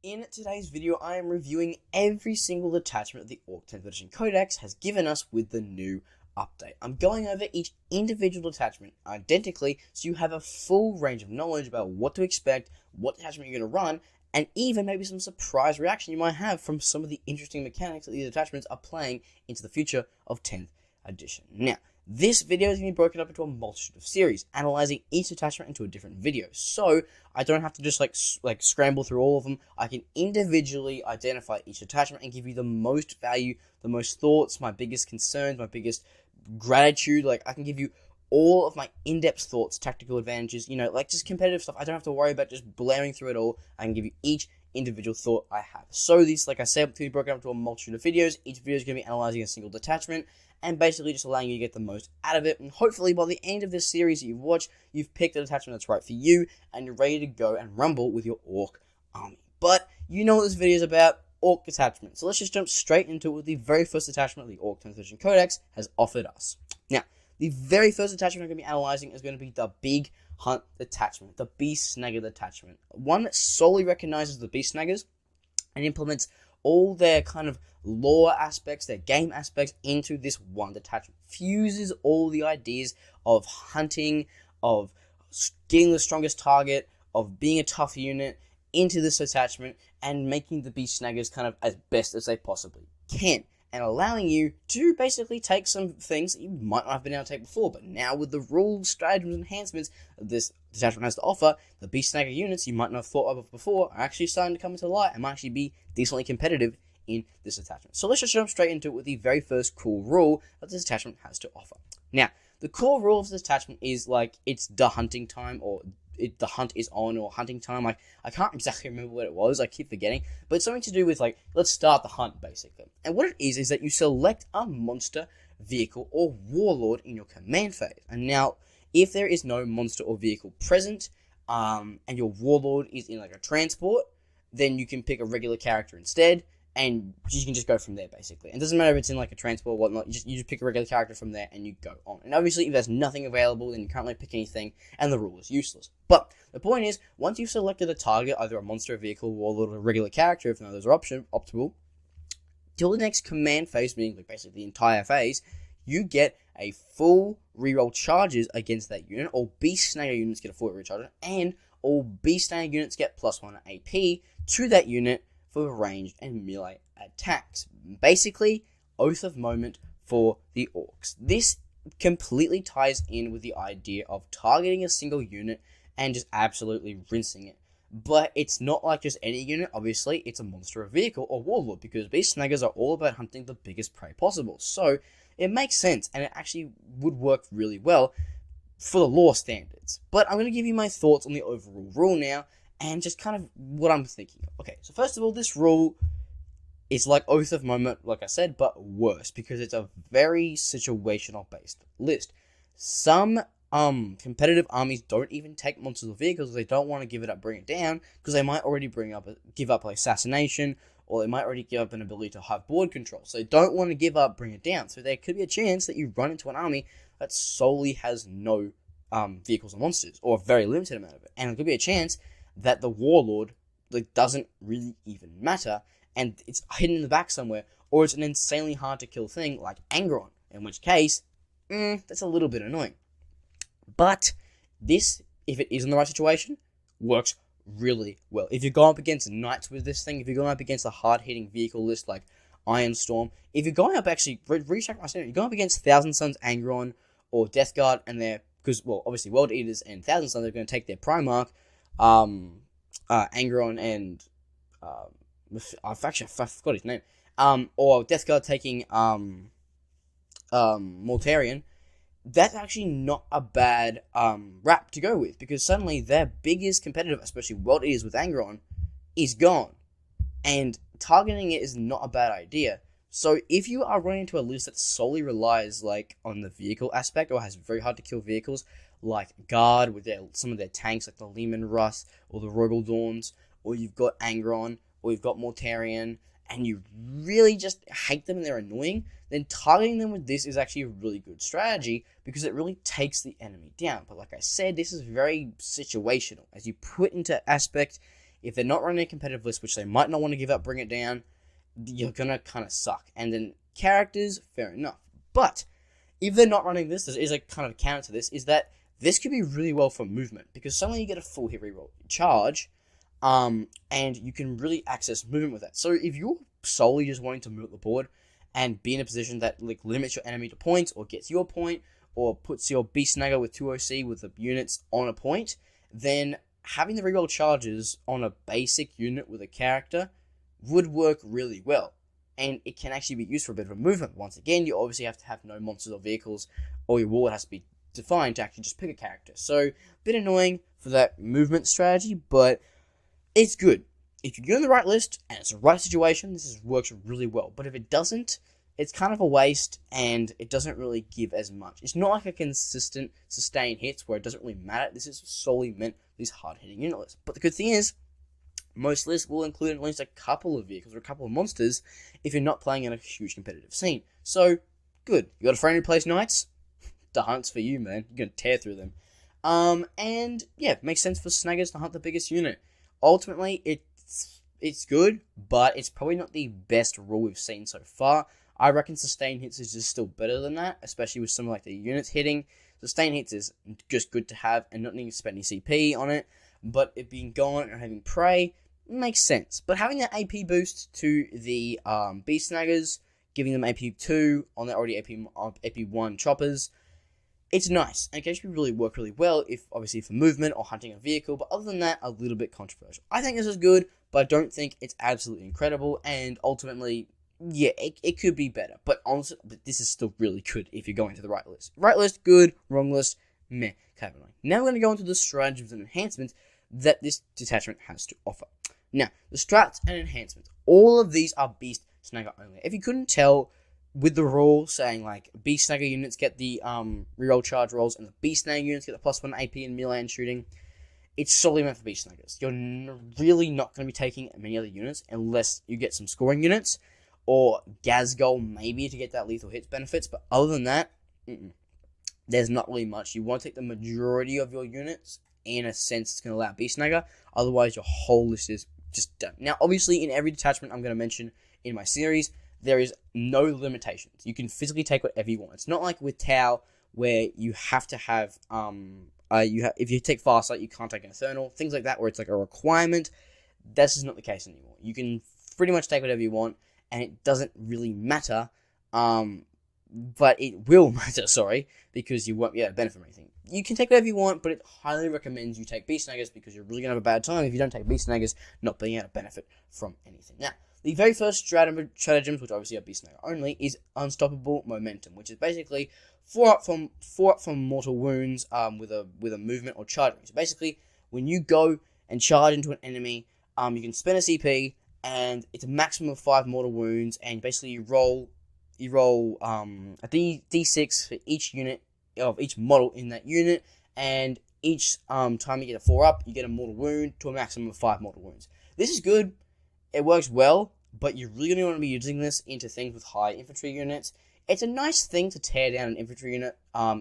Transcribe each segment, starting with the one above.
In today's video, I am reviewing every single detachment that the Ork 10th edition Codex has given us with the new update. I'm going over each individual detachment identically, so you have a full range of knowledge about what to expect, what detachment you're going to run, and even maybe some surprise reaction you might have from some of the interesting mechanics that these detachments are playing into the future of 10th edition. Now, this video is going to be broken up into a multitude of series, analyzing each detachment into a different video. So I don't have to just like scramble through all of them. I can individually identify each detachment and give you the most value, the most thoughts, my biggest concerns, my biggest gratitude. Like, I can give you all of my in-depth thoughts, tactical advantages, like just competitive stuff. I don't have to worry about just blaring through it all. I can give you each individual thought I have. So these, like I said, can be broken up into a multitude of videos. Each video is going to be analyzing a single detachment and basically just allowing you to get the most out of it. And hopefully by the end of this series that you've watched, you've picked a detachment that's right for you and you're ready to go and rumble with your Ork army. But you know what this video is about, Ork detachment. So let's just jump straight into it with the very first detachment the Ork 10th edition Codex has offered us. Now, the very first detachment I'm going to be analyzing is going to be the Big Hunt detachment, the Beast Snagger detachment. One that solely recognizes the Beast Snaggers and implements all their kind of lore aspects, their game aspects into this one detachment. Fuses all the ideas of hunting, of getting the strongest target, of being a tough unit into this detachment and making the Beast Snaggers kind of as best as they possibly can. And allowing you to basically take some things that you might not have been able to take before. But now with the rules, stratagems, enhancements this detachment has to offer, the Beast Snagger units you might not have thought of before are actually starting to come into light and might actually be decently competitive in this detachment. So let's just jump straight into it with the very first cool rule that this detachment has to offer. Now, the core rule of this detachment is like it's the hunting time, or the hunt is on, or hunting time. Like, I can't exactly remember what it was, I keep forgetting, but it's something to do with like, let's start the hunt basically. And what it is that you select a monster, vehicle, or warlord in your command phase. And now, if there is no monster or vehicle present, and your warlord is in like a transport, then you can pick a regular character instead, and you can just go from there, basically. And it doesn't matter if it's in like a transport or whatnot, you just pick a regular character from there and you go on. And obviously, if there's nothing available, then you can't really pick anything, and the rule is useless. But the point is, once you've selected a target, either a monster, a vehicle, warlord, or a regular character, if none of those are optimal, till the next command phase, meaning like basically the entire phase, you get a full reroll charges against that unit. All Beast Snagger units get a full reroll charge, and all Beast Snagger units get +1 AP to that unit for ranged and melee attacks. Basically, Oath of Moment for the Orks. This completely ties in with the idea of targeting a single unit and just absolutely rinsing it. But it's not like just any unit, obviously, it's a monster, a vehicle, or warlord, because Beast Snaggers are all about hunting the biggest prey possible. So, it makes sense, and it actually would work really well for the lore standards. But I'm going to give you my thoughts on the overall rule now, and just kind of what I'm thinking of. Okay, so first of all, this rule is like Oath of Moment, like I said, but worse, because it's a very situational-based list. Some competitive armies don't even take monsters or vehicles. They don't want to give it up, bring it down, because they might already give up like assassination, or they might already give up an ability to have board control. So they don't want to give up, bring it down. So there could be a chance that you run into an army that solely has no vehicles or monsters, or a very limited amount of it. And it could be a chance that the warlord doesn't really even matter, and it's hidden in the back somewhere, or it's an insanely hard to kill thing like Angron, in which case, that's a little bit annoying. But this, if it is in the right situation, works really well. If you go up against knights with this thing, if you're going up against a hard-hitting vehicle list like Iron Storm, if you're going up, actually, recheck my statement, you're going up against Thousand Sons, Angron, or Death Guard, and they're, because, well, obviously World Eaters and Thousand Sons are going to take their Primarch, Angron and, I forgot his name, or Death Guard taking, Mortarion. That's actually not a bad rap to go with, because suddenly their biggest competitive, especially World Eaters with Angron, is gone. And targeting it is not a bad idea. So if you are running into a list that solely relies like on the vehicle aspect, or has very hard to kill vehicles, like Guard with some of their tanks like the Lehman Russ or the Rogel Dawns, or you've got Angron, or you've got Mortarion, and you really just hate them and they're annoying, then targeting them with this is actually a really good strategy, because it really takes the enemy down. But like I said, this is very situational. As you put into aspect, if they're not running a competitive list, which they might not want to give up, bring it down, you're going to kind of suck. And then characters, fair enough. But if they're not running this, there is a kind of counter to this, is that this could be really well for movement, because suddenly you get a full hit reroll charge, and you can really access movement with that. So if you're solely just wanting to move up the board and be in a position that like limits your enemy to points, or gets your point, or puts your Beast Snagger with 2 OC with the units on a point, then having the reroll charges on a basic unit with a character would work really well. And it can actually be used for a bit of a movement. Once again, you obviously have to have no monsters or vehicles, or your wall has to be defined to actually just pick a character. So, a bit annoying for that movement strategy, but it's good. If you're in the right list, and it's the right situation, works really well. But if it doesn't, it's kind of a waste, and it doesn't really give as much. It's not like a consistent, sustained hits where it doesn't really matter. This is solely meant for these hard-hitting unit lists. But the good thing is, most lists will include at least a couple of vehicles or a couple of monsters if you're not playing in a huge competitive scene. So, good. You got a friend who plays knights? The hunt's for you, man. You're going to tear through them. And, yeah, it makes sense for snaggers to hunt the biggest unit. Ultimately, it's good, but it's probably not the best rule we've seen so far. I reckon sustained hits is just still better than that, especially with some like the units hitting. Sustained hits is just good to have and not needing to spend any CP on it, but it being gone and having prey makes sense. But having that AP boost to the Beast Snaggers, giving them AP2 on their already AP1 choppers, it's nice, and it can actually really work really well if, obviously, for movement or hunting a vehicle, but other than that, a little bit controversial. I think this is good, but I don't think it's absolutely incredible, and ultimately, yeah, it could be better, but honestly, this is still really good if you're going to the right list. Right list, good. Wrong list, meh, kind of annoying. Now we're going to go into the stratagems and enhancements that this detachment has to offer. Now, the strats and enhancements, all of these are Beast Snagger only. If you couldn't tell, with the rule saying like Beast Snagger units get the reroll charge rolls and the Beast Snagger units get the +1 AP in melee and shooting, it's solely meant for Beast Snaggers. You're really not going to be taking many other units unless you get some scoring units, or Gazgol maybe to get that lethal hits benefits, but other than that, there's not really much. You want to take the majority of your units in a sense it's going to allow Beast Snagger, otherwise your whole list is just done. Now, obviously, in every detachment I'm going to mention in my series, there is no limitations. You can physically take whatever you want. It's not like with Tau, where you have to have, if you take Farsight, you can't take an Eternal, things like that, where it's like a requirement. This is not the case anymore. You can pretty much take whatever you want, and it doesn't really matter, but it will matter, because you won't be able to benefit from anything. You can take whatever you want, but it highly recommends you take Beast Snaggers, because you're really going to have a bad time if you don't take Beast Snaggers, not being able to benefit from anything. Now, the very first stratagems, which obviously are Beast Snagger only, is Unstoppable Momentum, which is basically 4 up from mortal wounds with a movement or charging. So basically, when you go and charge into an enemy, you can spend a CP, and it's a maximum of 5 mortal wounds, and basically you roll a D6 for each unit of each model in that unit, and each time you get a 4 up, you get a mortal wound to a maximum of 5 mortal wounds. This is good. It works well, but you're really going to want to be using this into things with high infantry units. It's a nice thing to tear down an infantry unit.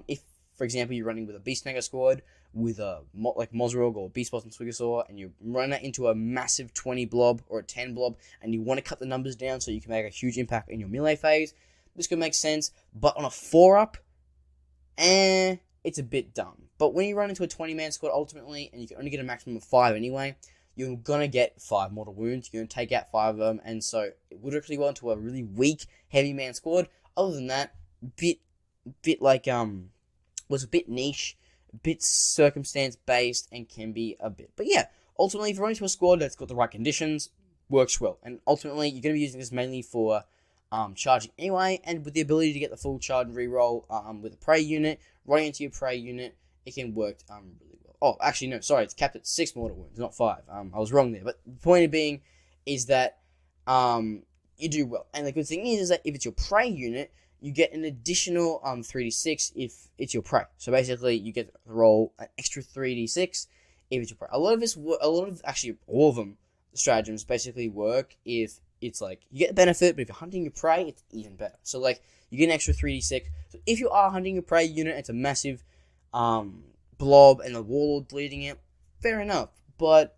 If, for example, you're running with a Beast Snagger squad with a like Mozrog or Beast Boss and Swigosaur, and you run that into a massive 20 blob or a 10 blob, and you want to cut the numbers down so you can make a huge impact in your melee phase, this could make sense. But on a 4-up, it's a bit dumb. But when you run into a 20-man squad ultimately, and you can only get a maximum of 5 anyway, you're going to get 5 mortal wounds, you're going to take out 5 of them, and so it would actually go into a really weak, heavy man squad. Other than that, bit like, was a bit niche, a bit circumstance-based, and can be a bit. But yeah, ultimately, if you're running to a squad that's got the right conditions, works well. And ultimately, you're going to be using this mainly for charging anyway, and with the ability to get the full charge and reroll with a prey unit, running into your prey unit, it can work really well. Oh, actually, no, sorry, it's capped at 6 mortal wounds, not 5. I was wrong there. But the point being is that you do well. And the good thing is that if it's your prey unit, you get an additional 3d6 if it's your prey. So basically, you get to roll an extra 3d6 if it's your prey. Actually, all of them, stratagems basically work if it's like, you get the benefit, but if you're hunting your prey, it's even better. So, like, you get an extra 3d6. So if you are hunting your prey unit, it's a massive blob and the warlord bleeding it, fair enough. But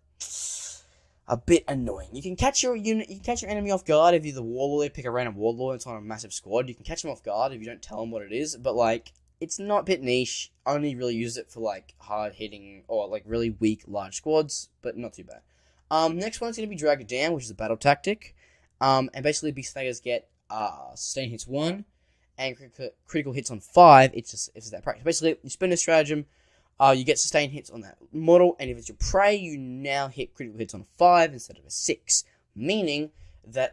a bit annoying. You can catch your unit, you can catch your enemy off guard if you're the warlord, pick a random warlord, it's on a massive squad. You can catch them off guard if you don't tell them what it is, but like, it's not a bit niche. I only really use it for like hard hitting or like really weak large squads, but not too bad. Next one's gonna be Drag It Down, which is a battle tactic. And basically beast snaggers get sustain hits 1 and critical hits on 5. It's that practice. Basically, you spend a stratagem. You get sustained hits on that model, and if it's your prey, you now hit critical hits on 5 instead of a 6. Meaning that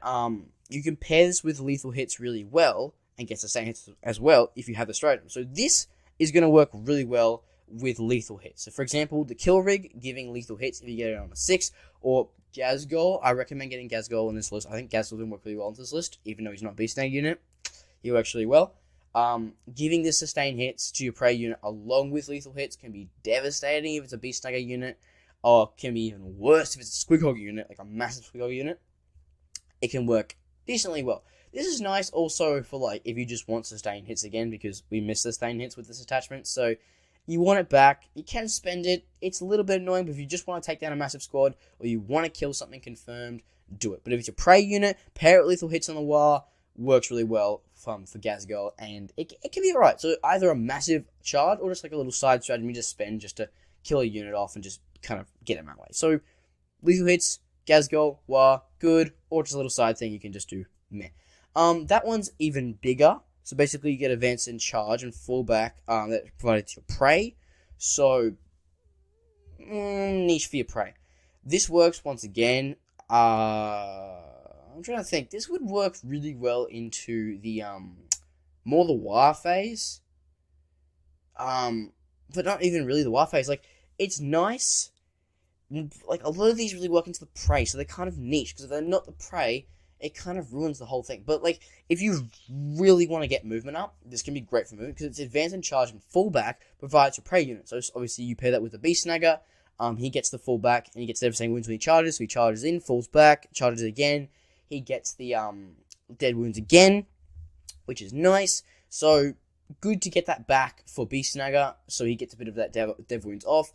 you can pair this with lethal hits really well, and get sustained hits as well if you have the stratagem. So this is going to work really well with lethal hits. So for example, the Kill Rig giving lethal hits if you get it on a 6, or Gazgol. I recommend getting Gazgol on this list. I think Gazgol will work really well on this list, even though he's not a Beast Snag unit. He works really well. Giving the sustained hits to your prey unit along with lethal hits can be devastating if it's a Beast Snagger unit, or can be even worse if it's a Squighog unit, like a massive Squighog unit. It can work decently well. This is nice also for like if you just want sustained hits again, because we miss sustained hits with this attachment. So you want it back, you can spend it. It's a little bit annoying, but if you just want to take down a massive squad or you want to kill something confirmed, do it. But if it's your prey unit, pair it with lethal hits on the WAAAGH, works really well for Gazgol, and it can be alright. So either a massive charge or just like a little side strategy you just spend just to kill a unit off and just kind of get him that way. So lethal hits, Gazgol, WAAAGH, good, or just a little side thing you can just do meh. That one's even bigger. So basically, you get advance and charge and fallback that provided to your prey. So niche for your prey. This works once again. I'm trying to think. This would work really well into the more the WAAAGH phase. But not even really the WAAAGH phase. Like, it's nice. Like, a lot of these really work into the prey, so they're kind of niche, because if they're not the prey, it kind of ruins the whole thing. But, like, if you really want to get movement up, this can be great for movement, because it's advance and charge and fallback provides your prey unit. So, obviously, you pair that with the Beast Snagger. He gets the fallback, and he gets devastating wounds when he charges, so he charges in, falls back, charges again. He gets the dead wounds again, which is nice. So, good to get that back for Beast Snagger, so he gets a bit of that dev wounds off.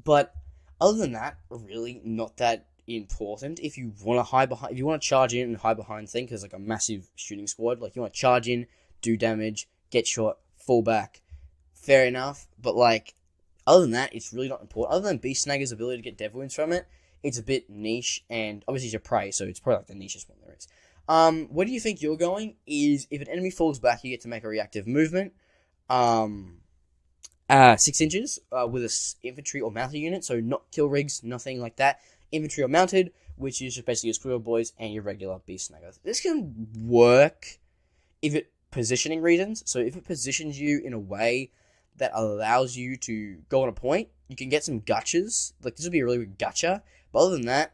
But, other than that, really not that important. If you want to hide behind, if you want to charge in and hide behind thing, because like a massive shooting squad, like you want to charge in, do damage, get shot, fall back, fair enough. But like, other than that, it's really not important. Other than Beast Snagger's ability to get dev wounds from it, it's a bit niche, and obviously it's your prey, so it's probably like the nichest one there is. Where do you think you're going? Is if an enemy falls back, you get to make a reactive movement. 6 inches with a infantry or mounted unit, so not kill rigs, nothing like that. Infantry or mounted, which is just basically your Bully Boyz and your regular Beast Snaggers. This can work if it positioning reasons. So if it positions you in a way that allows you to go on a point, you can get some gutches. Like, this would be a really good gutcha. But other than that,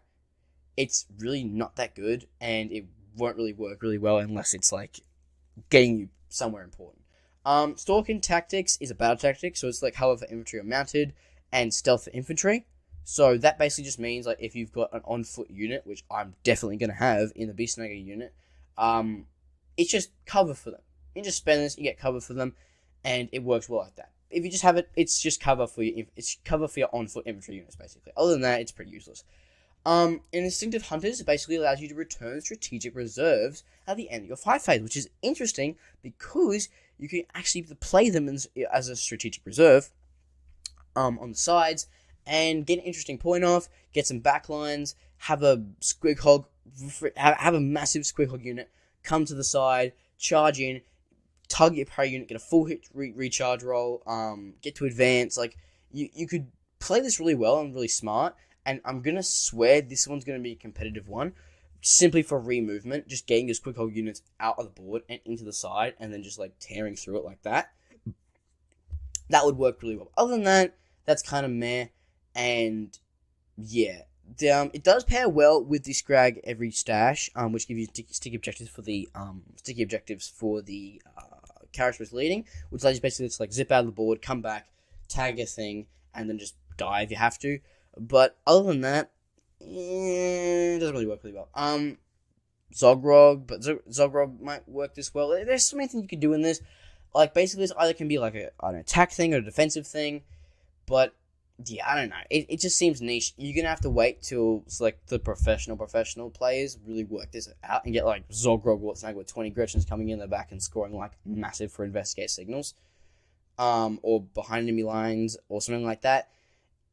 it's really not that good, and it won't really work really well unless it's like getting you somewhere important. Stalking tactics is a battle tactic, so it's like however infantry or mounted, and stealth for infantry. So that basically just means like if you've got an on-foot unit, which I'm definitely going to have in the Beast Snagger unit, it's just cover for them. You just spend this, you get cover for them, and it works well like that. If you just have it, it's just cover for your on-foot infantry units, basically. Other than that, it's pretty useless. Instinctive Hunters basically allows you to return strategic reserves at the end of your fight phase, which is interesting because you can actually play them as a strategic reserve on the sides and get an interesting point off, get some backlines, have a Squighog, have a massive Squighog unit come to the side, charge in, target your prey unit, get a full hit recharge roll, get to advance. Like, you could play this really well and really smart, and I'm going to swear this one's going to be a competitive one, simply for re-movement, just getting your Squighog units out of the board and into the side, and then just, like, tearing through it like that. That would work really well. Other than that, that's kind of meh, and, yeah. It does pair well with the Scrag every stash, which gives you sticky objectives for the characters leading, which allows you basically to like zip out of the board, come back, tag a thing, and then just die if you have to. But other than that, it doesn't really work really well. Zogrog, but Zogrog might work this well. There's so many things you could do in this. Like, basically, this either can be like an attack thing or a defensive thing, but yeah, I don't know. It just seems niche. You're gonna have to wait till like the professional players really work this out and get like Zogrog Wartsnag with 20 Gretchens coming in the back and scoring like massive for investigate signals, or behind enemy lines or something like that.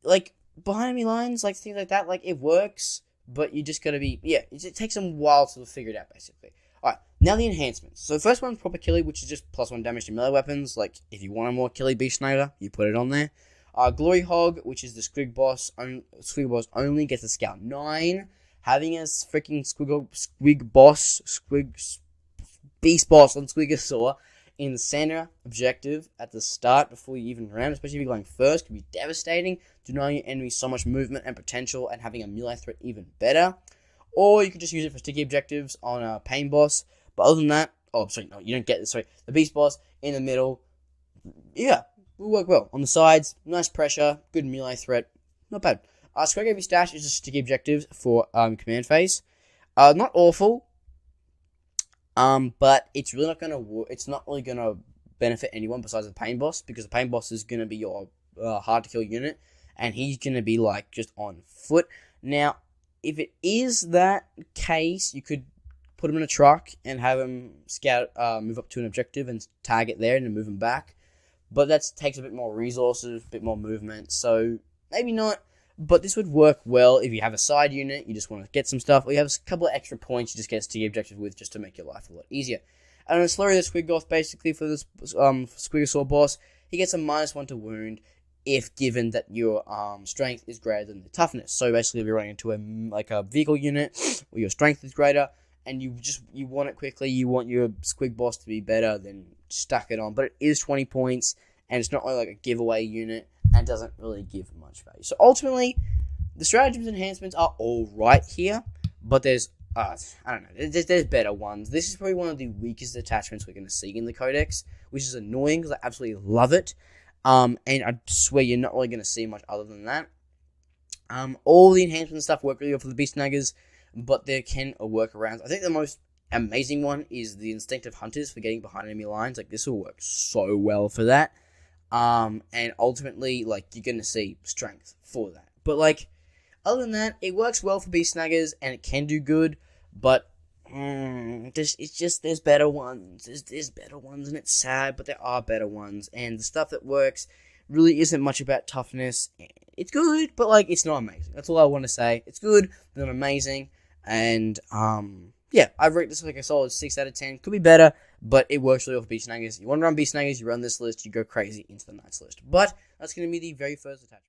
Like behind enemy lines, like things like that, like it works, but you just gotta be it takes some while to figure it out basically. Alright, now the enhancements. So the first one's proper killy, which is just +1 damage to melee weapons. Like if you want a more killy beast sniper, you put it on there. Glory Hog, which is the Squig boss only, gets a scout 9. Having a freaking beast boss on Squigosaur in the center objective at the start before you even round, especially if you're going first, can be devastating, denying your enemy so much movement and potential, and having a melee threat even better. Or you could just use it for sticky objectives on a pain boss. But other than that, you don't get this. Sorry, the beast boss in the middle, will work well. On the sides, nice pressure, good melee threat, not bad. Square Heavy Stash is just sticky objectives for command phase. Not awful, but it's really not gonna it's not really gonna benefit anyone besides the pain boss, because the pain boss is gonna be your hard to kill unit, and he's gonna be like just on foot. Now, if it is that case, you could put him in a truck and have him scout, move up to an objective and tag it there and then move him back. But that takes a bit more resources, a bit more movement, so maybe not. But this would work well if you have a side unit, you just want to get some stuff, or you have a couple of extra points you just get to the objective with, just to make your life a lot easier. And on Slurry the Squiggoth, basically for this Squigosaur boss, he gets a -1 to wound if given that your strength is greater than the toughness. So basically, if you're running into a vehicle unit, or your strength is greater, and you want it quickly, you want your Squig boss to be better, then stack it on. But it is 20 points, and it's not really like a giveaway unit, and doesn't really give much value. So ultimately, the stratagems enhancements are alright here, but there's, I don't know, there's better ones. This is probably one of the weakest attachments we're going to see in the Codex, which is annoying, because I absolutely love it. And I swear you're not really going to see much other than that. All the enhancements and stuff work really well for the Beast Snaggers, but there can workarounds. I think the most amazing one is the Instinctive Hunters for getting behind enemy lines. Like, this will work so well for that. And ultimately, like, you're going to see strength for that. But, like, other than that, it works well for Beast Snaggers, and it can do good, but it's just, there's better ones. There's better ones, and it's sad, but there are better ones. And the stuff that works really isn't much about toughness. It's good, but, like, it's not amazing. That's all I want to say. It's good, but not amazing. And, I've rated this like a solid 6 out of 10. Could be better, but it works really well for Beast Snaggers. You want to run Beast Snaggers, you run this list, you go crazy into the Knights list. But that's going to be the very first attachment.